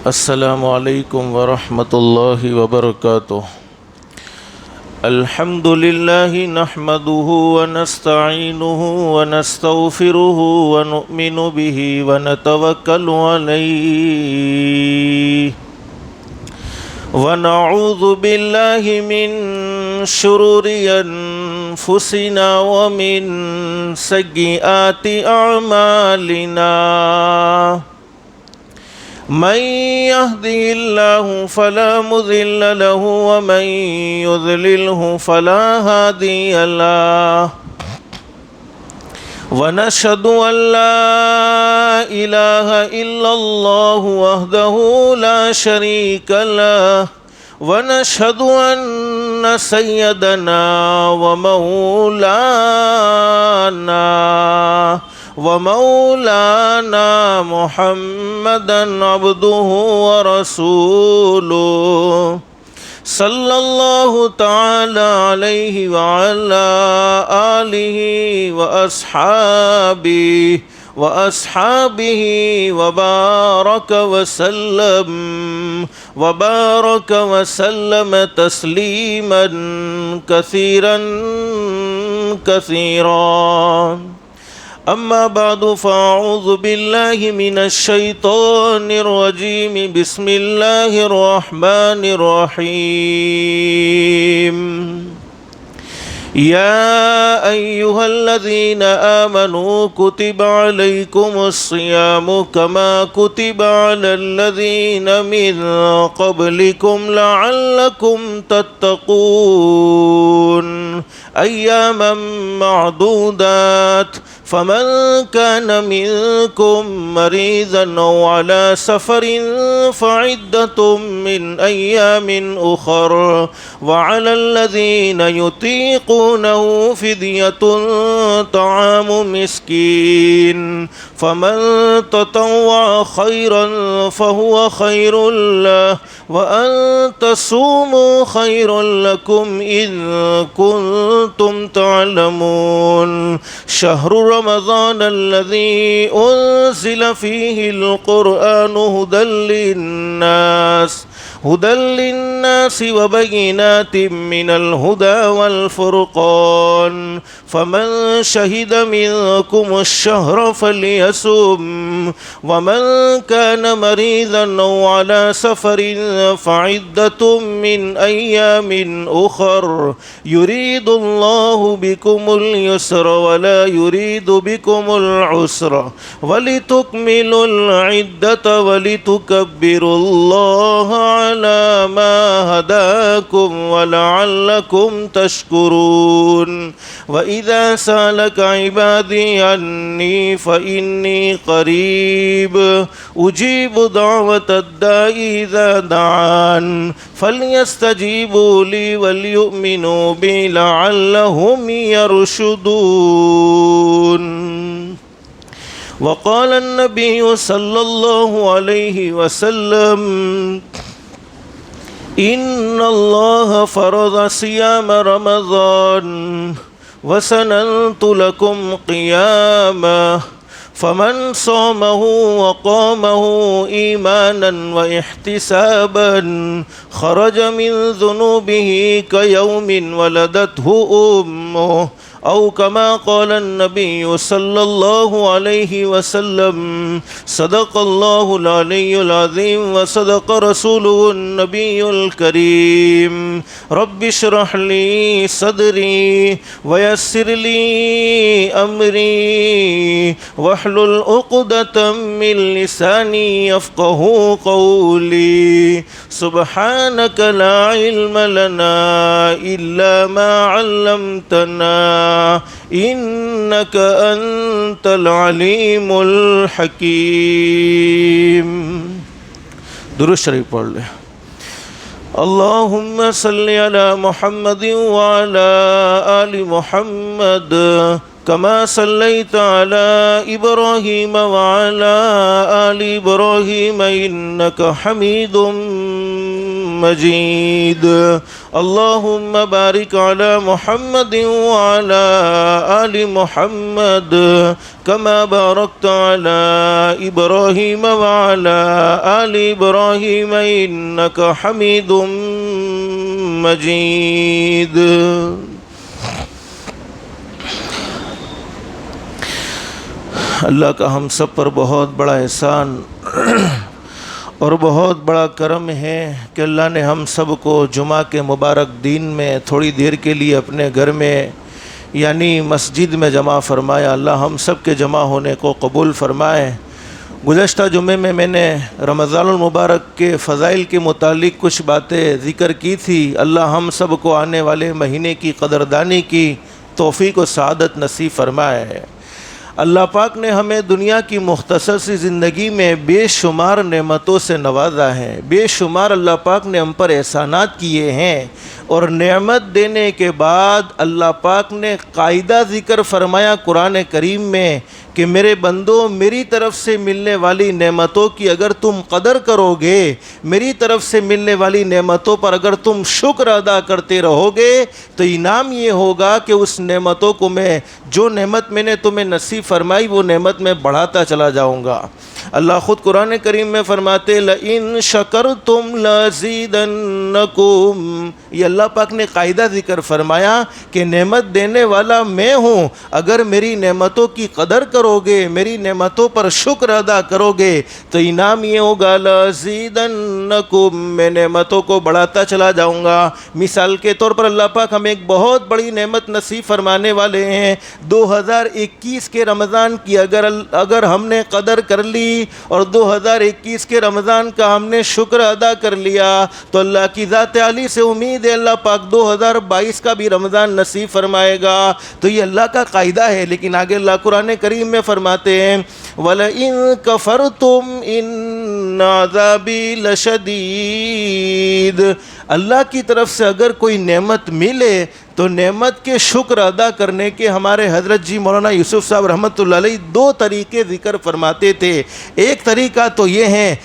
السلام علیکم ورحمۃ اللہ وبرکاتہ۔ الحمد للہ نحمده ونستعینه ونستغفره ونؤمن به ونتوکل علیہ ونعوذ باللہ من شرور انفسنا ومن سیئات اعمالنا، من يهده الله فلا مضل له ومن يضلله فلا هادي له، ونشهد أن لا إله إلا الله وحده لا شريك له، ونشهد أن سيدنا ومولانا محمدا عبده ورسوله، صلی اللہ تعالی علیہ وعلى آلہ وأصحابہ وبارک وسلم تسلیما کثیرا کثیرا۔ اما بعد فاعوذ باللہ من الشیطان الرجیم، بسم اللہ الرحمن الرحیم۔ یا ایہا الذین آمنوا کتب علیکم الصیام کما کتب علی الذین من قبلکم لعلکم تتقون، ایاما معدودات، فمن كان منكم مريضا أو على سفر فعدة من أيام أخر، وعلى الذين يطيقونه فدية طعام مسكين، فمن تطوع خيرا فهو خير له، وأن تصوموا خير لكم إن كنتم تعلمون، شهر رمضان الذي أنزل فيه القرآن هدى للناس وبينات من الهدى والفرقان، فمن شهد منكم الشهر فليصم، ومن كان مريضا أو على سفر فعدة من أيام أخر، يريد الله بكم اليسر ولا يريد بكم العسر، ولتكملوا العدة ولتكبروا الله على ما هداكم ولعلكم تشكرون۔ وإذا سألك عبادي عني فإني قريب أجيب دعوة الداعي إذا دعان، فليستجيبوا لي وليؤمنوا بي لعلهم يرشدون۔ وقال النبي صلى الله عليه وسلم: إن الله فرض صيام رمضان وسننت لكم قيامه، فمن صامه وقامه إيمانا واحتسابا خرج من ذنوبه كيوم ولدته أمه، أو كما قال النبي صلى الله عليه وسلم۔ صدق الله العلي العظيم وصدق رسوله النبي الكريم۔ رب اشرح لي صدري ويسر لي أمري واحلل عقدة من لساني يفقه قولي، سبحانك لا علم لنا إلا ما علمتنا إنك أنت العليم الحكيم۔ درود شریف پڑھ لیں۔ اللهم صل على محمد وعلى آل محمد كما صليت على إبراهيم وعلى آل إبراهيم إنك حميد مجيد اللهم بارك على محمد وعلى آل محمد كما باركت على إبراهيم وعلى آل إبراهيم إنك حميد مجيد. اللہ کا ہم سب پر بہت بڑا احسان اور بہت بڑا کرم ہے کہ اللہ نے ہم سب کو جمعہ کے مبارک دن میں تھوڑی دیر کے لیے اپنے گھر میں یعنی مسجد میں جمع فرمایا. اللہ ہم سب کے جمع ہونے کو قبول فرمائے. گزشتہ جمعے میں نے رمضان المبارک کے فضائل کے متعلق کچھ باتیں ذکر کی تھی. اللہ ہم سب کو آنے والے مہینے کی قدردانی کی توفیق و سعادت نصیب فرمائے. اللہ پاک نے ہمیں دنیا کی مختصر سی زندگی میں بے شمار نعمتوں سے نوازا ہے. بے شمار اللہ پاک نے ہم پر احسانات کیے ہیں اور نعمت دینے کے بعد اللہ پاک نے قاعدہ ذکر فرمایا قرآن کریم میں کہ میرے بندو میری طرف سے ملنے والی نعمتوں کی اگر تم قدر کرو گے، میری طرف سے ملنے والی نعمتوں پر اگر تم شکر ادا کرتے رہو گے تو انعام یہ ہوگا کہ اس نعمتوں کو جو نعمت میں نے تمہیں نصیب فرمائی وہ نعمت میں بڑھاتا چلا جاؤں گا. اللہ خود قرآن کریم میں فرماتے لَإِن شَكَرْتُمْ لَأَزِيدَنَّكُمْ. یہ اللہ پاک نے قاعدہ ذکر فرمایا کہ نعمت دینے والا میں ہوں، اگر میری نعمتوں کی قدر کرو گے، میری نعمتوں پر شکر ادا کرو گے تو انعام یہ ہوگا لَأَزِيدَنَّكُمْ، میں نعمتوں کو بڑھاتا چلا جاؤں گا. مثال کے طور پر اللہ پاک ہمیں ایک بہت بڑی نعمت نصیب فرمانے والے ہیں. 2021 کے رمضان کی اگر ہم نے قدر کر لی اور 2021 کے رمضان کا ہم نے شکر ادا کر لیا تو اللہ کی ذات عالی سے امید ہے اللہ پاک 2022 کا بھی رمضان نصیب فرمائے گا. تو یہ اللہ کا قاعدہ ہے. لیکن آگے اللہ قرآن کریم میں فرماتے ہیں وَلَئِن كَفَرْتُمْ إِنَّ عَذَابِي لَشَدِيدٌ. اللہ کی طرف سے اگر کوئی نعمت ملے تو نعمت کے شکر ادا کرنے کے ہمارے حضرت جی مولانا یوسف صاحب رحمۃ اللہ علیہ 2 طریقے ذکر فرماتے تھے. ایک طریقہ تو یہ ہے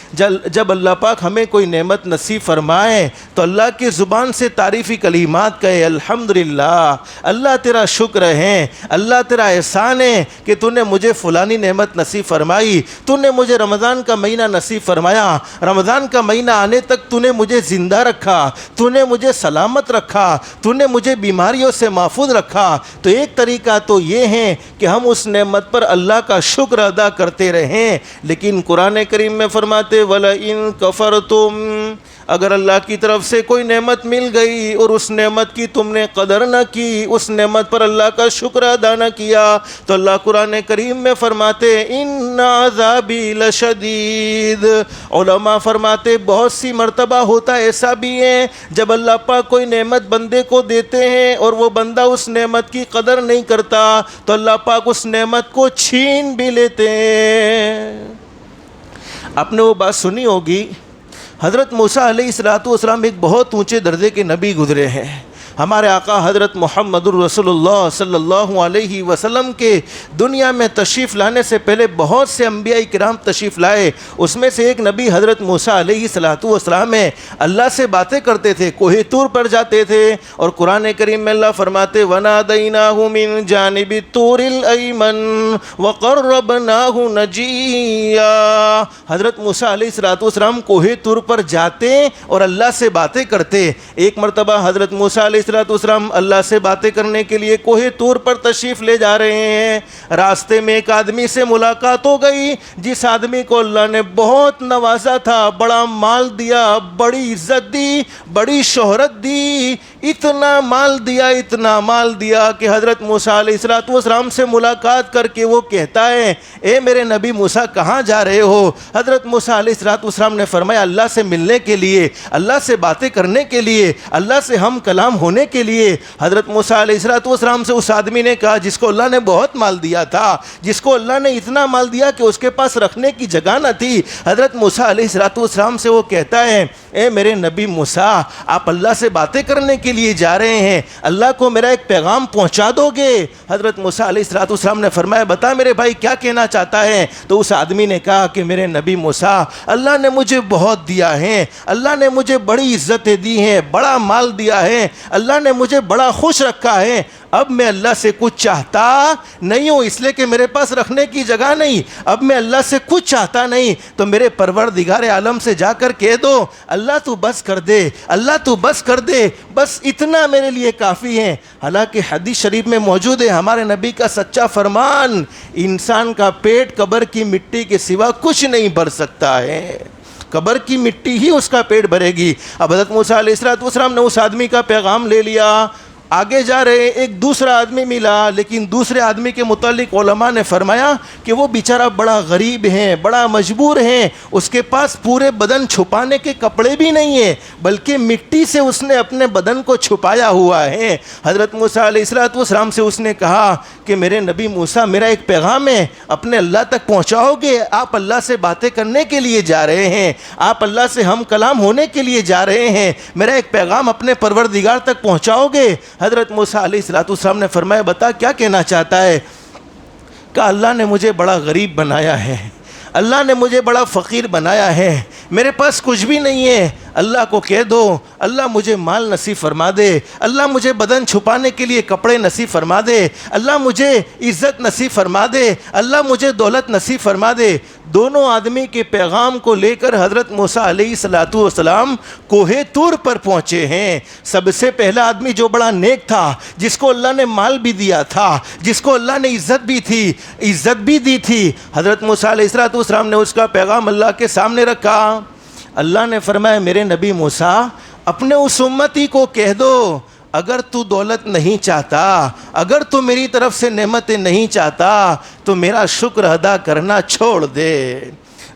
جب اللہ پاک ہمیں کوئی نعمت نصیب فرمائے تو اللہ کی زبان سے تعریفی کلمات کہے الحمدللہ، اللہ تیرا شکر ہے، اللہ تیرا احسان ہے کہ تو نے مجھے فلانی نعمت نصیب فرمائی، تو نے مجھے رمضان کا مہینہ نصیب فرمایا، رمضان کا مہینہ آنے تک تو نے مجھے زندہ رکھا، تو نے مجھے سلامت رکھا، تو نے مجھے بیماریوں سے محفوظ رکھا. تو ایک طریقہ تو یہ ہے کہ ہم اس نعمت پر اللہ کا شکر ادا کرتے رہیں. لیکن قرآن کریم میں فرماتے وَلَئِن كَفَرْتُمْ، اگر اللہ کی طرف سے کوئی نعمت مل گئی اور اس نعمت کی تم نے قدر نہ کی، اس نعمت پر اللہ کا شکر ادا نہ کیا تو اللہ قرآن کریم میں فرماتے ان عذابی لشدید. علماء فرماتے بہت سی مرتبہ ہوتا ایسا بھی ہے جب اللہ پاک کوئی نعمت بندے کو دیتے ہیں اور وہ بندہ اس نعمت کی قدر نہیں کرتا تو اللہ پاک اس نعمت کو چھین بھی لیتے ہیں. آپ نے وہ بات سنی ہوگی حضرت موسیٰ علیہ السلام ایک بہت اونچے درجے کے نبی گزرے ہیں. ہمارے آقا حضرت محمد الرسول اللہ صلی اللہ علیہ وسلم کے دنیا میں تشریف لانے سے پہلے بہت سے انبیاء کرام تشریف لائے. اس میں سے ایک نبی حضرت موسیٰ علیہ السلام ہیں. اللہ سے باتیں کرتے تھے، کوہ طور پر جاتے تھے اور قرآن کریم میں اللہ فرماتے وَنَادَيْنَاهُ مِن جَانِبِ الطُّورِ الْأَيْمَنِ وَقَرَّبْنَاهُ نَجِيًّا. حضرت موسیٰ علیہ السلام کوہ طور پر جاتے اور اللہ سے باتیں کرتے. ایک مرتبہ حضرت موسیٰ علیہ السلام اللہ سے باتیں کرنے کے لیے کوہ طور پر تشریف لے جا رہے ہیں. راستے میں ایک آدمی سے ملاقات ہو گئی جس آدمی کو اللہ نے بہت نوازا تھا، بڑا مال دیا، بڑی عزت دی، بڑی شہرت دی، اتنا مال دیا کہ حضرت موسیٰ علیہ السلام سے ملاقات کر کے وہ کہتا ہے اے میرے نبی موسیٰ کہاں جا رہے ہو؟ حضرت موسیٰ علیہ السلام نے فرمایا اللہ سے ملنے کے لیے، اللہ سے باتیں کرنے کے لیے، اللہ سے ہم کلام ہونے ہونے کے لیے حضرت موسیٰ علیہ السلام سے اس آدمی نے کہا جس کو اللہ نے بہت مال دیا تھا, جس کو اللہ نے اتنا مال دیا کہ اس کے پاس رکھنے کی جگہ نہ تھی, حضرت موسیٰ علیہ السلام سے وہ کہتا ہے اے میرے نبی موسیٰ, آپ اللہ سے باتیں کرنے کے لیے جا رہے ہیں, اللہ کو میرا ایک پیغام پہنچا دو گے؟ حضرت موسیٰ علیہ السلام نے فرمایا بتا میرے بھائی کیا کہنا چاہتا ہے؟ تو اس آدمی نے کہا کہ میرے نبی موسیٰ, اللہ نے مجھے بہت دیا ہے, اللہ نے مجھے بڑی عزتیں دی ہیں, بڑا مال دیا ہے, اللہ نے مجھے بڑا خوش رکھا ہے, اب میں اللہ سے کچھ چاہتا نہیں ہوں اس لیے کہ میرے پاس رکھنے کی جگہ نہیں, اب میں اللہ سے کچھ چاہتا نہیں, تو میرے پروردگار عالم سے جا کر کہہ دو اللہ تو بس کر دے, اللہ تو بس کر دے, بس اتنا میرے لیے کافی ہے. حالانکہ حدیث شریف میں موجود ہے ہمارے نبی کا سچا فرمان, انسان کا پیٹ قبر کی مٹی کے سوا کچھ نہیں بھر سکتا ہے, قبر کی مٹی ہی اس کا پیٹ بھرے گی. اب حضرت موسیٰ علیہ السلام نے اس آدمی کا پیغام لے لیا, آگے جا رہے ایک دوسرا آدمی ملا, لیکن دوسرے آدمی کے متعلق علماء نے فرمایا کہ وہ بیچارہ بڑا غریب ہیں, بڑا مجبور ہیں, اس کے پاس پورے بدن چھپانے کے کپڑے بھی نہیں ہیں بلکہ مٹی سے اس نے اپنے بدن کو چھپایا ہوا ہے. حضرت موسیٰ علیہ السلام سے اس نے کہا کہ میرے نبی موسیٰ میرا ایک پیغام ہے, اپنے اللہ تک پہنچاؤ گے؟ آپ اللہ سے باتیں کرنے کے لیے جا رہے ہیں, آپ اللہ سے ہم کلام ہونے کے لیے جا رہے ہیں, میرا ایک پیغام اپنے پروردگار تک پہنچاؤ گے؟ حضرت موسیٰ علیہ السلام نے فرمایا بتا کیا کہنا چاہتا ہے؟ کہا اللہ نے مجھے بڑا غریب بنایا ہے, اللہ نے مجھے بڑا فقیر بنایا ہے, میرے پاس کچھ بھی نہیں ہے, اللہ کو کہہ دو اللہ مجھے مال نصیب فرما دے, اللہ مجھے بدن چھپانے کے لیے کپڑے نصیب فرما دے, اللہ مجھے عزت نصیب فرما دے, اللہ مجھے دولت نصیب فرما دے. دونوں آدمی کے پیغام کو لے کر حضرت موسیٰ علیہ السلام کوہ طور پر پہنچے ہیں. سب سے پہلا آدمی جو بڑا نیک تھا, جس کو اللہ نے مال بھی دیا تھا, جس کو اللہ نے عزت بھی دی تھی, حضرت موسیٰ علیہ السلام نے اس کا پیغام اللہ کے سامنے رکھا. اللہ نے فرمایا میرے نبی موسیٰ اپنے اس امتی کو کہہ دو اگر تو دولت نہیں چاہتا, اگر تو میری طرف سے نعمتیں نہیں چاہتا تو میرا شکر ادا کرنا چھوڑ دے,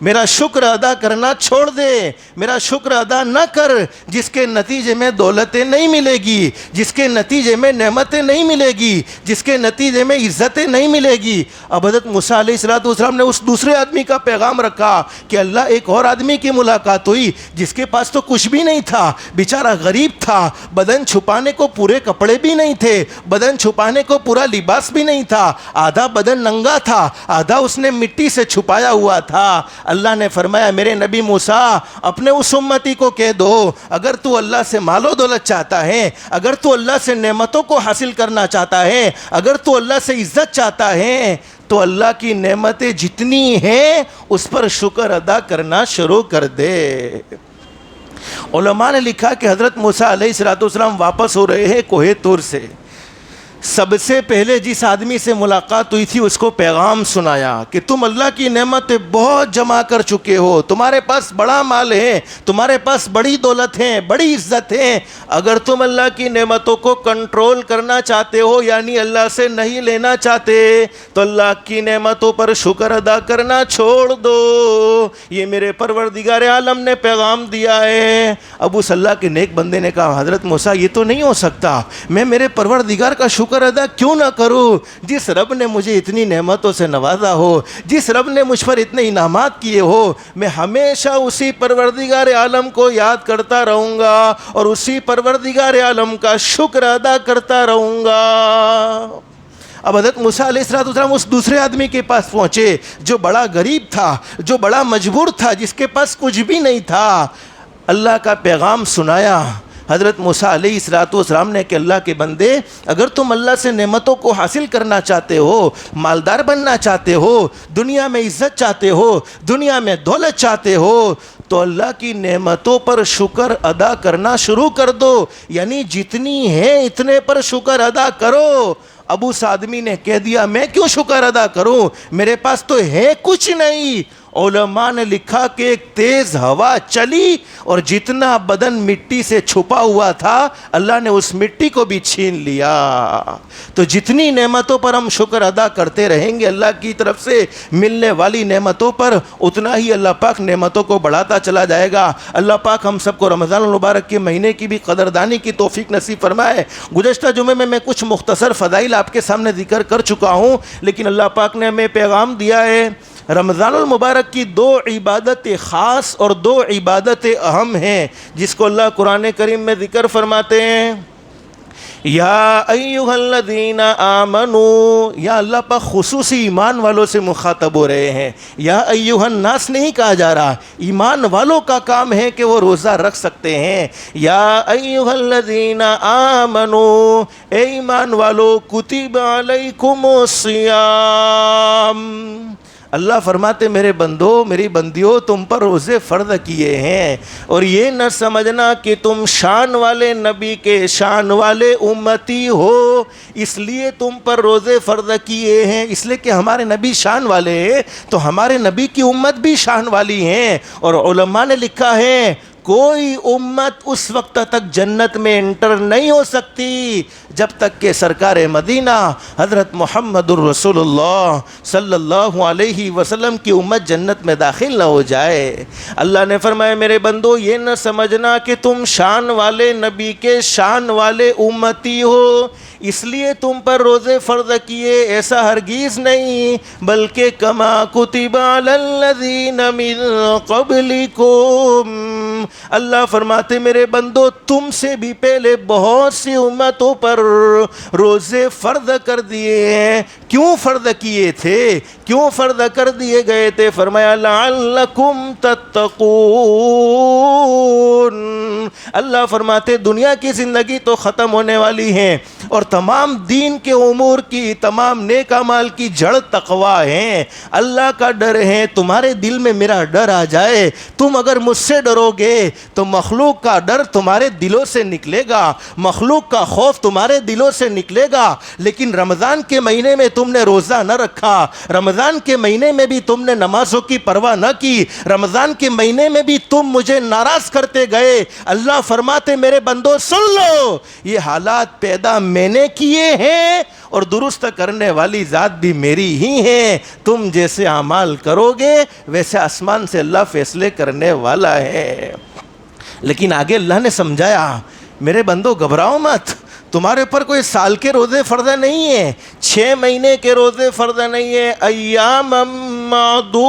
میرا شکر ادا کرنا چھوڑ دے, میرا شکر ادا نہ کر جس کے نتیجے میں دولتیں نہیں ملے گی, جس کے نتیجے میں نعمتیں نہیں ملے گی, جس کے نتیجے میں عزتیں نہیں ملے گی. اب حضرت موسیٰ علیہ السلام نے اس دوسرے آدمی کا پیغام رکھا کہ اللہ ایک اور آدمی کی ملاقات ہوئی جس کے پاس تو کچھ بھی نہیں تھا, بیچارہ غریب تھا, بدن چھپانے کو پورے کپڑے بھی نہیں تھے, بدن چھپانے کو پورا لباس بھی نہیں تھا, آدھا بدن ننگا تھا, آدھا اس نے مٹی سے چھپایا ہوا تھا. اللہ نے فرمایا میرے نبی موسیٰ اپنے اس امتی کو کہہ دو اگر تو اللہ سے مال و دولت چاہتا ہے, اگر تو اللہ سے نعمتوں کو حاصل کرنا چاہتا ہے, اگر تو اللہ سے عزت چاہتا ہے تو اللہ کی نعمتیں جتنی ہیں اس پر شکر ادا کرنا شروع کر دے. علماء نے لکھا کہ حضرت موسیٰ علیہ السلام واپس ہو رہے ہیں کوہ طور سے. سب سے پہلے جس آدمی سے ملاقات ہوئی تھی اس کو پیغام سنایا کہ تم اللہ کی نعمتیں بہت جمع کر چکے ہو, تمہارے پاس بڑا مال ہے, تمہارے پاس بڑی دولت ہے, بڑی عزت ہے, اگر تم اللہ کی نعمتوں کو کنٹرول کرنا چاہتے ہو یعنی اللہ سے نہیں لینا چاہتے تو اللہ کی نعمتوں پر شکر ادا کرنا چھوڑ دو, یہ میرے پروردگار عالم نے پیغام دیا ہے. اب اس اللہ کے نیک بندے نے کہا حضرت موسیٰ یہ تو نہیں ہو سکتا, میں میرے پروردگار کا شکر ادا کیوں نہ کروں, جس رب نے مجھے اتنی نعمتوں سے نوازا ہو, جس رب نے مجھ پر اتنے انعامات کیے ہو, میں ہمیشہ اسی پروردگار عالم کو یاد کرتا رہوں گا اور اسی پروردگار عالم کا شکر ادا کرتا رہوں گا. اب حضرت موسیٰ علیہ السلام اس دوسرے آدمی کے پاس پہنچے جو بڑا غریب تھا, جو بڑا مجبور تھا, جس کے پاس کچھ بھی نہیں تھا. اللہ کا پیغام سنایا. حضرت موسیٰ علیہ السلام نے کہ اللہ کے بندے اگر تم اللہ سے نعمتوں کو حاصل کرنا چاہتے ہو, مالدار بننا چاہتے ہو, دنیا میں عزت چاہتے ہو, دنیا میں دولت چاہتے ہو تو اللہ کی نعمتوں پر شکر ادا کرنا شروع کر دو, یعنی جتنی ہیں اتنے پر شکر ادا کرو. اب اس آدمی نے کہہ دیا میں کیوں شکر ادا کروں, میرے پاس تو ہے کچھ نہیں. علماء نے لکھا کہ ایک تیز ہوا چلی اور جتنا بدن مٹی سے چھپا ہوا تھا اللہ نے اس مٹی کو بھی چھین لیا. تو جتنی نعمتوں پر ہم شکر ادا کرتے رہیں گے اللہ کی طرف سے ملنے والی نعمتوں پر, اتنا ہی اللہ پاک نعمتوں کو بڑھاتا چلا جائے گا. اللہ پاک ہم سب کو رمضان المبارک کے مہینے کی بھی قدردانی کی توفیق نصیب فرمائے. گزشتہ جمعے میں کچھ مختصر فضائل آپ کے سامنے ذکر کر چکا ہوں, لیکن اللہ پاک نے ہمیں پیغام دیا ہے رمضان المبارک کی 2 عبادتیں خاص اور 2 عبادتیں اہم ہیں, جس کو اللہ قرآن کریم میں ذکر فرماتے ہیں. یا ایھا الذین آمنو, یا اللہ پاک خصوصی ایمان والوں سے مخاطب ہو رہے ہیں. یا ایھا الناس نہیں کہا جا رہا, ایمان والوں کا کام ہے کہ وہ روزہ رکھ سکتے ہیں. یا ایھا الذین آمنو, اے ایمان والو, کتب علیکم الصیام, اللہ فرماتے میرے بندو میری بندیوں تم پر روزے فرض کیے ہیں, اور یہ نہ سمجھنا کہ تم شان والے نبی کے شان والے امتی ہو اس لیے تم پر روزے فرض کیے ہیں, اس لیے کہ ہمارے نبی شان والے ہیں تو ہمارے نبی کی امت بھی شان والی ہیں. اور علماء نے لکھا ہے کوئی امت اس وقت تک جنت میں انٹر نہیں ہو سکتی جب تک کہ سرکار مدینہ حضرت محمد الرسول اللہ صلی اللہ علیہ وسلم کی امت جنت میں داخل نہ ہو جائے. اللہ نے فرمایا میرے بندو یہ نہ سمجھنا کہ تم شان والے نبی کے شان والے امتی ہو اس لیے تم پر روزے فرض کیے, ایسا ہرگز نہیں, بلکہ کما کتب علی الذین من قبلکم, اللہ فرماتے میرے بندو تم سے بھی پہلے بہت سی امتوں پر روزے فرض کر دیے ہیں. کیوں فرض کیے تھے, کیوں فرض کر دیے گئے تھے؟ فرمایا لعلکم تتقون, اللہ فرماتے دنیا کی زندگی تو ختم ہونے والی ہے اور تمام دین کے امور کی تمام نیک اعمال کی جڑ تقویٰ ہیں, اللہ کا ڈر ہے. تمہارے دل میں میرا ڈر آ جائے, تم اگر مجھ سے ڈرو گے تو مخلوق کا ڈر تمہارے دلوں سے نکلے گا, مخلوق کا خوف تمہارے دلوں سے نکلے گا. لیکن رمضان کے مہینے میں تم نے روزہ نہ رکھا, رمضان کے مہینے میں بھی تم نے نمازوں کی پرواہ نہ کی, رمضان کے مہینے میں بھی تم مجھے ناراض کرتے گئے. اللہ فرماتے میرے بندو سن لو, یہ حالات پیدا میں نے کیے ہیں اور درست کرنے والی ذات بھی میری ہی ہے. تم جیسے اعمال کرو گے ویسے آسمان سے اللہ فیصلے کرنے والا ہے. لیکن آگے اللہ نے سمجھایا میرے بندو گھبراؤ مت, تمہارے پر کوئی سال کے روزے فرض نہیں ہیں, 6 مہینے کے روزے فرض نہیں ہیں, ایام معدودات,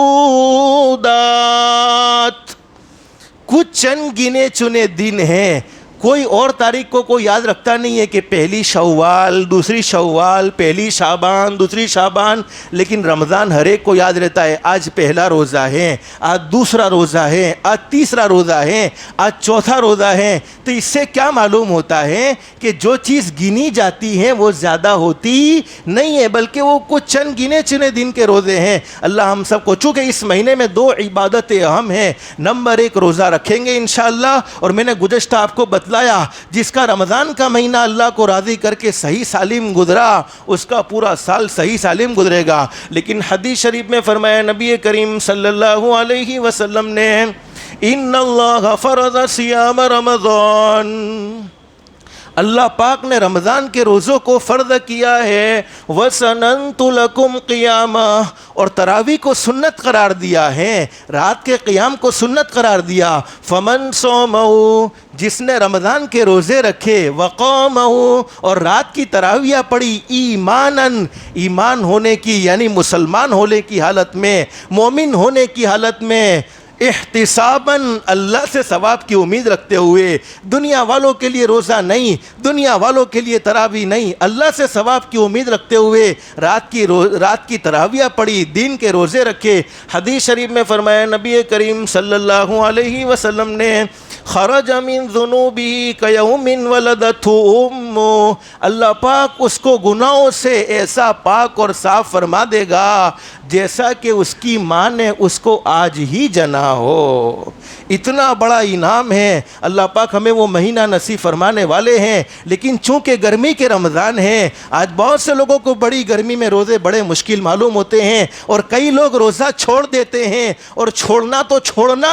کچھ چند گنے چنے دن ہیں. کوئی اور تاریخ کو یاد رکھتا نہیں ہے کہ پہلی شوال, دوسری شوال, پہلی شعبان, دوسری شعبان, لیکن رمضان ہر ایک کو یاد رہتا ہے آج پہلا روزہ ہے, آج دوسرا روزہ ہے, آج تیسرا روزہ ہے, آج چوتھا روزہ ہے. تو اس سے کیا معلوم ہوتا ہے کہ جو چیز گنی جاتی ہے وہ زیادہ ہوتی نہیں ہے بلکہ وہ کچھ چند گنے چنے دن کے روزے ہیں. اللہ ہم سب کو, چونکہ اس مہینے میں 2 عبادتیں اہم ہیں, نمبر 1 روزہ رکھیں گے انشاءاللہ, اور میں نے گزشتہ آپ کو بتلایا جس کا رمضان کا مہینہ اللہ کو راضی کر کے صحیح سالم گزرا اس کا پورا سال صحیح سالم گزرے گا. لیکن حدیث شریف میں فرمایا نبی کریم صلی اللہ علیہ وسلم نے ان اللہ فرض صیام رمضان, اللہ پاک نے رمضان کے روزوں کو فرض کیا ہے. وَسَنَنْتُ لَكُمْ قِيَامًا, اور تراویح کو سنت قرار دیا ہے, رات کے قیام کو سنت قرار دیا. فَمَنْ صَامَهُ, جس نے رمضان کے روزے رکھے, وَقَامَهُ, اور رات کی تراویح پڑھی, ایماناً, ایمان ہونے کی یعنی مسلمان ہونے کی حالت میں, مومن ہونے کی حالت میں, احتساباً, اللہ سے ثواب کی امید رکھتے ہوئے, دنیا والوں کے لیے روزہ نہیں, دنیا والوں کے لیے تراویح نہیں, اللہ سے ثواب کی امید رکھتے ہوئے رات کی تراویح پڑھی, دین کے روزے رکھے. حدیث شریف میں فرمایا نبی کریم صلی اللہ علیہ وسلم نے خرج من ذنوبہ کیوم ولدتہ امہ، اللہ پاک اس کو گناہوں سے ایسا پاک اور صاف فرما دے گا جیسا کہ اس کی ماں نے اس کو آج ہی جنا ہو۔ اتنا بڑا انعام ہے، اللہ پاک ہمیں وہ مہینہ نصیب فرمانے والے ہیں۔ لیکن چونکہ گرمی کے رمضان ہیں، آج بہت سے لوگوں کو بڑی گرمی میں روزے بڑے مشکل معلوم ہوتے ہیں، اور کئی لوگ روزہ چھوڑ دیتے ہیں، اور چھوڑنا تو چھوڑنا،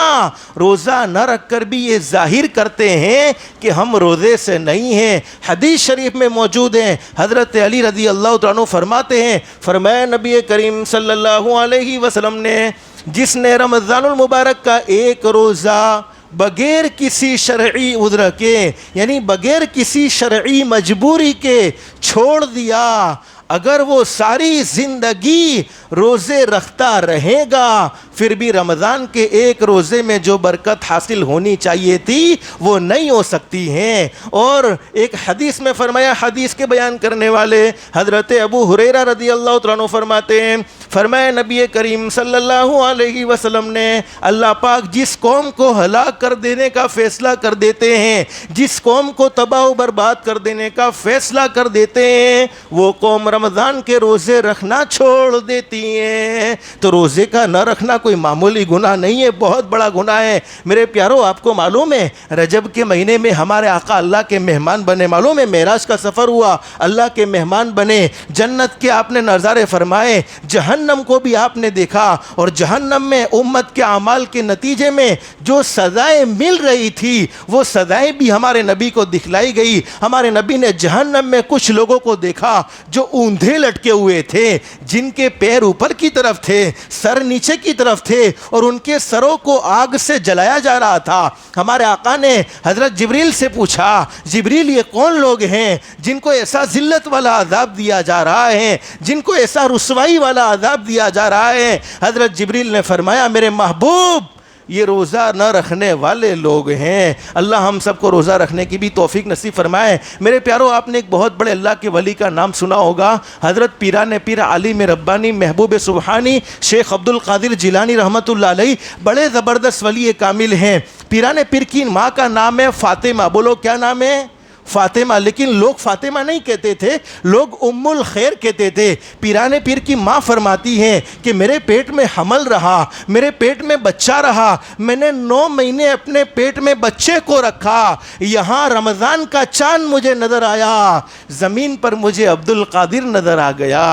روزہ نہ رکھ کر بھی یہ ظاہر کرتے ہیں کہ ہم روزے سے نہیں ہیں۔ حدیث شریف میں موجود ہیں، حضرت علی رضی اللہ تعالیٰ عنہ فرماتے ہیں، فرمایا نبی کریم صلی اللہ علیہ وسلم نے، جس نے رمضان المبارک کا ایک روزہ بغیر کسی شرعی عذر کے، یعنی بغیر کسی شرعی مجبوری کے چھوڑ دیا، اگر وہ ساری زندگی روزے رکھتا رہے گا، پھر بھی رمضان کے ایک روزے میں جو برکت حاصل ہونی چاہیے تھی وہ نہیں ہو سکتی ہیں۔ اور ایک حدیث میں فرمایا، حدیث کے بیان کرنے والے حضرت ابو ہریرہ رضی اللہ تعالیٰ عنہ فرماتے ہیں، فرمایا نبی کریم صلی اللہ علیہ وسلم نے، اللہ پاک جس قوم کو ہلاک کر دینے کا فیصلہ کر دیتے ہیں، جس قوم کو تباہ و برباد کر دینے کا فیصلہ کر دیتے ہیں، وہ قوم رمضان کے روزے رکھنا چھوڑ دیتی ہیں۔ تو روزے کا نہ رکھنا کوئی معمولی گناہ نہیں ہے، بہت بڑا گناہ ہے۔ میرے پیارو، آپ کو معلوم ہے رجب کے مہینے میں ہمارے آقا اللہ کے مہمان بنے، معلوم ہے معراج کا سفر ہوا، اللہ کے مہمان بنے، جنت کے آپ نے نظارے فرمائے، جہنم کو بھی آپ نے دیکھا، اور جہنم میں امت کے اعمال کے نتیجے میں جو سزائیں مل رہی تھی وہ سزائیں بھی ہمارے نبی کو دکھلائی گئی۔ ہمارے نبی نے جہنم میں کچھ لوگوں کو دیکھا جو اوندھے لٹکے ہوئے تھے، جن کے پیر اوپر کی طرف تھے، سر نیچے کی طرف تھے، اور ان کے سروں کو آگ سے جلایا جا رہا تھا۔ ہمارے آقا نے حضرت جبریل سے پوچھا، جبریل یہ کون لوگ ہیں جن کو ایسا ذلت والا عذاب دیا جا رہا ہے، جن کو ایسا رسوائی والا عذاب دیا جا رہا ہے؟ حضرت جبریل نے فرمایا، میرے محبوب یہ روزہ نہ رکھنے والے لوگ ہیں۔ اللہ ہم سب کو روزہ رکھنے کی بھی توفیق نصیب فرمائے۔ میرے پیارو، آپ نے ایک بہت بڑے اللہ کے ولی کا نام سنا ہوگا، حضرت پیران پیر عالم ربانی محبوب سبحانی شیخ عبد القادر جیلانی رحمۃ اللہ علیہ، بڑے زبردست ولی کامل ہیں۔ پیران پیر کی ماں کا نام ہے فاطمہ، بولو کیا نام ہے؟ فاطمہ، لیکن لوگ فاطمہ نہیں کہتے تھے، لوگ ام الخیر کہتے تھے۔ پیران پیر کی ماں فرماتی ہیں کہ میرے پیٹ میں حمل رہا، میرے پیٹ میں بچہ رہا، میں نے 9 مہینے اپنے پیٹ میں بچے کو رکھا، یہاں رمضان کا چاند مجھے نظر آیا، زمین پر مجھے عبد القادر نظر آ گیا۔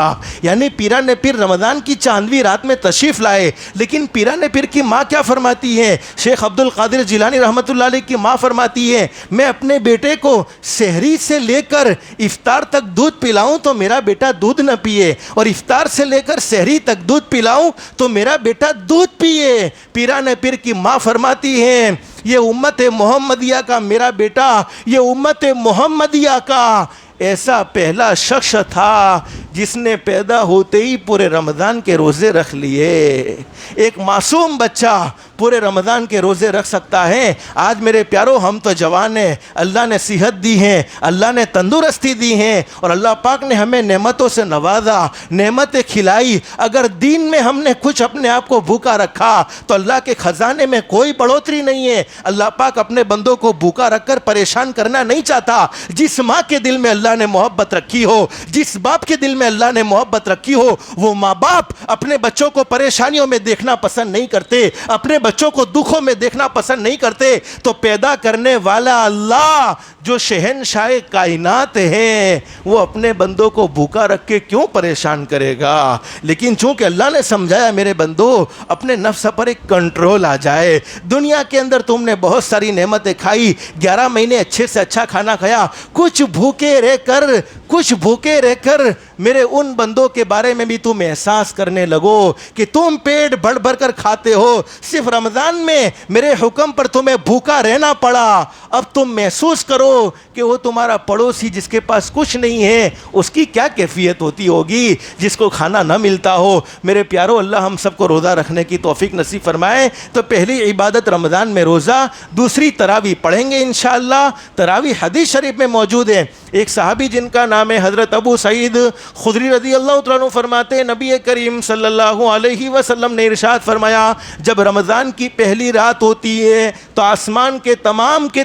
یعنی پیران پیر رمضان کی چاندوی رات میں تشریف لائے، لیکن پیران پیر کی ماں کیا فرماتی ہے؟ شیخ عبد القادر جیلانی رحمۃ اللہ علیہ کی ماں فرماتی ہے، میں اپنے بیٹے کو سحری سے لے کر افطار تک دودھ پلاؤں تو میرا بیٹا دودھ نہ پیے، اور افطار سے لے کر سحری تک دودھ پلاؤں تو میرا بیٹا دودھ پیے۔ پیران پیر کی ماں فرماتی ہیں، یہ امت محمدیہ کا میرا بیٹا، یہ امت محمدیہ کا ایسا پہلا شخص تھا جس نے پیدا ہوتے ہی پورے رمضان کے روزے رکھ لیے۔ ایک معصوم بچہ پورے رمضان کے روزے رکھ سکتا ہے۔ آج میرے پیارو، ہم تو جوان ہیں، اللہ نے صحت دی ہے، اللہ نے تندرستی دی ہے، اور اللہ پاک نے ہمیں نعمتوں سے نوازا، نعمتیں کھلائی۔ اگر دین میں ہم نے کچھ اپنے آپ کو بھوکا رکھا تو اللہ کے خزانے میں کوئی بڑھوتری نہیں ہے۔ اللہ پاک اپنے بندوں کو بھوکا رکھ کر پریشان کرنا نہیں چاہتا۔ جس ماں کے دل میں اللہ نے محبت رکھی ہو، جس باپ کے دل میں اللہ نے محبت رکھی ہو، وہ ماں باپ اپنے بچوں کو پریشانیوں میں دیکھنا پسند نہیں کرتے، اپنے بچوں کو دکھوں میں دیکھنا پسند نہیں کرتے۔ تو پیدا کرنے والا اللہ جو شہنشاہ کائنات ہے، وہ اپنے بندوں کو بھوکا رکھ کے کیوں پریشان کرے گا؟ لیکن چونکہ اللہ نے سمجھایا، میرے بندو اپنے نفس پر ایک کنٹرول آ جائے۔ دنیا کے اندر تم نے بہت ساری نعمتیں کھائی، 11 مہینے اچھے سے اچھا کھانا کھایا، کچھ بھوکے رہ کر میرے ان بندوں کے بارے میں بھی تم احساس کرنے لگو کہ تم پیٹ بھر بھر کر کھاتے ہو، صرف رمضان میں میرے حکم پر تمہیں بھوکا رہنا پڑا۔ اب تم محسوس کرو کہ وہ تمہارا پڑوسی جس کے پاس کچھ نہیں ہے، اس کی کیا کیفیت ہوتی ہوگی جس کو کھانا نہ ملتا ہو۔ میرے پیارو، اللہ ہم سب کو روزہ رکھنے کی توفیق نصیب فرمائے۔ تو پہلی عبادت رمضان میں روزہ، دوسری تراویح پڑھیں گے انشاءاللہ۔ تراویح حدیث شریف میں موجود ہے، ایک صحابی جن کا نام جناب حضرت ابو سعید خدری رضی اللہ تعالیٰ عنہ فرماتے ہیں نبی کریم صلی اللہ علیہ وسلم نے ارشاد فرمایا جب رمضان کی پہلی رات ہوتی ہے تو آسمان کے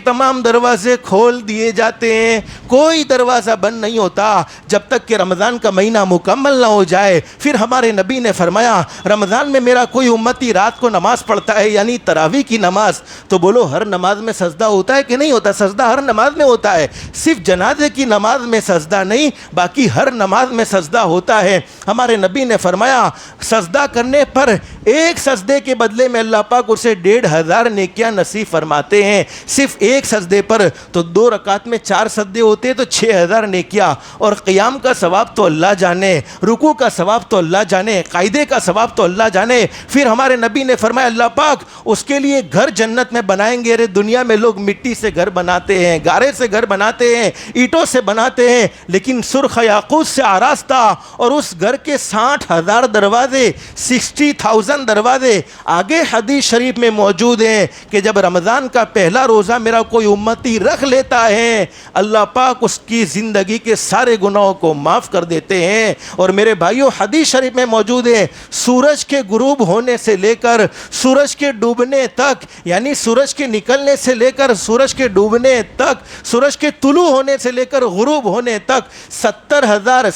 تمام دروازے کھول دیے جاتے ہیں، کوئی دروازہ بند نہیں ہوتا جب تک کہ رمضان کا مہینہ مکمل نہ ہو جائے۔ پھر ہمارے نبی نے فرمایا رمضان میں میرا کوئی امتی رات کو نماز پڑھتا ہے یعنی تراویح کی نماز، تو بولو ہر نماز میں سجدہ ہوتا ہے کہ نہیں ہوتا؟ سجدہ ہر نماز میں ہوتا ہے، صرف جنازے کی نماز میں سجدہ نہیں، باقی ہر نماز میں سجدہ ہوتا ہے۔ ہمارے نبی نے فرمایا سجدہ کرنے پر ایک سجدے کے بدلے میں اللہ پاک اسے 1500 نیکیاں نصیب فرماتے ہیں، صرف ایک سجدے پر۔ تو 2 رکعت میں 4 سجدے ہوتے تو 6000 نیکیاں، اور قیام کا ثواب تو اللہ جانے، رکوع کا ثواب تو اللہ جانے، قاعدے کا ثواب تو اللہ جانے۔ پھر ہمارے نبی نے فرمایا اللہ پاک اس کے لیے گھر جنت میں بنائیں گے۔ ارے دنیا میں لوگ مٹی سے گھر بناتے ہیں، گارے سے گھر بناتے ہیں، اینٹوں سے بناتے ہیں، لیکن سرخ یاقوت سے آراستہ، اور اس گھر کے 60,000 دروازے، 60,000 دروازے۔ آگے حدیث شریف میں موجود ہیں کہ جب رمضان کا پہلا روزہ میرا کوئی امتی رکھ لیتا ہے اللہ پاک اس کی زندگی کے سارے گناہوں کو معاف کر دیتے ہیں۔ اور میرے بھائیوں حدیث شریف میں موجود ہے سورج کے غروب ہونے سے لے کر سورج کے ڈوبنے تک، یعنی سورج کے نکلنے سے لے کر سورج کے ڈوبنے تک، سورج کے طلوع ہونے سے لے کر غروب ہونے تک 70,000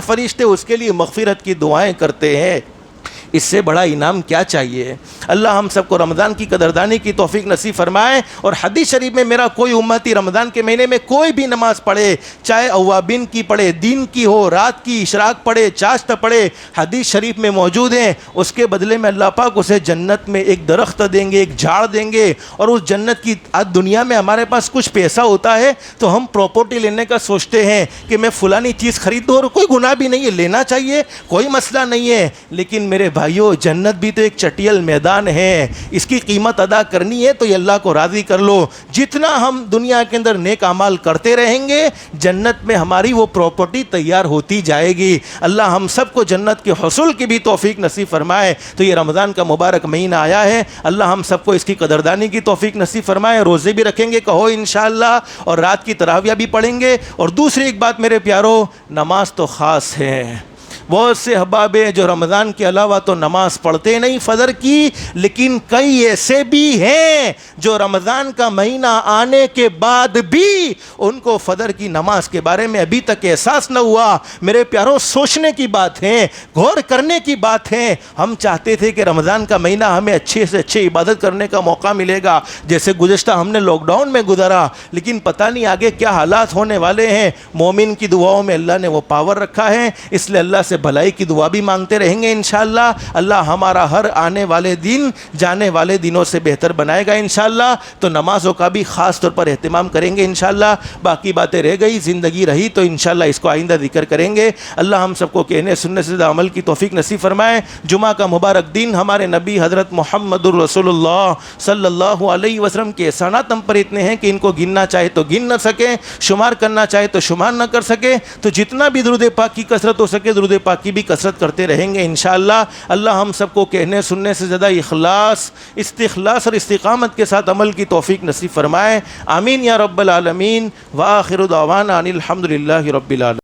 فرشتے اس کے لیے مغفرت کی دعائیں کرتے ہیں۔ اس سے بڑا انعام کیا چاہیے؟ اللہ ہم سب کو رمضان کی قدردانی کی توفیق نصیب فرمائے۔ اور حدیث شریف میں میرا کوئی امتی رمضان کے مہینے میں کوئی بھی نماز پڑھے، چاہے اوابین کی پڑھے، دین کی ہو، رات کی اشراق پڑھے، چاشت پڑھے، حدیث شریف میں موجود ہیں، اس کے بدلے میں اللہ پاک اسے جنت میں ایک درخت دیں گے، ایک جھاڑ دیں گے۔ اور اس جنت کی آج دنیا میں ہمارے پاس کچھ پیسہ ہوتا ہے تو ہم پراپرٹی لینے کا سوچتے ہیں کہ میں فلانی چیز خرید دوں، اور کوئی گناہ بھی نہیں ہے، لینا چاہیے، کوئی مسئلہ نہیں ہے، لیکن میرے بھائیو جنت بھی تو ایک چٹیل میدان ہے، اس کی قیمت ادا کرنی ہے تو یہ اللہ کو راضی کر لو۔ جتنا ہم دنیا کے اندر نیک اعمال کرتے رہیں گے جنت میں ہماری وہ پراپرٹی تیار ہوتی جائے گی۔ اللہ ہم سب کو جنت کے حصول کی بھی توفیق نصیب فرمائے۔ تو یہ رمضان کا مبارک مہینہ آیا ہے، اللہ ہم سب کو اس کی قدردانی کی توفیق نصیب فرمائے۔ روزے بھی رکھیں گے کہو انشاءاللہ، اور رات کی تراویح بھی پڑھیں گے۔ اور دوسری ایک بات میرے پیارو، نماز تو خاص ہے۔ بہت سے احباب ہیں جو رمضان کے علاوہ تو نماز پڑھتے نہیں فجر کی، لیکن کئی ایسے بھی ہیں جو رمضان کا مہینہ آنے کے بعد بھی ان کو فجر کی نماز کے بارے میں ابھی تک احساس نہ ہوا۔ میرے پیاروں سوچنے کی بات ہے، غور کرنے کی بات ہے۔ ہم چاہتے تھے کہ رمضان کا مہینہ ہمیں اچھے سے اچھے عبادت کرنے کا موقع ملے گا، جیسے گزشتہ ہم نے لاک ڈاؤن میں گزارا، لیکن پتہ نہیں آگے کیا حالات ہونے والے ہیں۔ مومن کی دعاؤں میں اللہ نے وہ پاور رکھا ہے، اس لیے اللہ سے بھلائی کی دعا بھی مانگتے رہیں گے انشاءاللہ۔ اللہ ہمارا ہر آنے والے دن جانے والے دنوں سے بہتر بنائے گا انشاءاللہ۔ تو نمازوں کا بھی خاص طور پر اہتمام کریں گے انشاءاللہ۔ باقی باتیں رہ گئی، زندگی رہی تو انشاءاللہ اس کو آئندہ ذکر کریں گے۔ اللہ ہم سب کو کہنے سننے سے عمل کی توفیق نصیب فرمائے۔ جمعہ کا مبارک دن ہمارے نبی حضرت محمد الرسول اللہ صلی اللہ علیہ وسلم کے احسانات ہم پر اتنے ہیں کہ ان کو گننا چاہے تو گن نہ سکیں، شمار کرنا چاہے تو شمار نہ کر سکے۔ تو جتنا بھی درود پاک کی کثرت ہو سکے درود پاک کی بھی کثرت کرتے رہیں گے انشاءاللہ۔ اللہ ہم سب کو کہنے سننے سے زیادہ اخلاص، استخلاص اور استقامت کے ساتھ عمل کی توفیق نصیب فرمائے۔ آمین یا رب العالمین۔ وآخر دعوانا ان الحمدللہ رب العالمین۔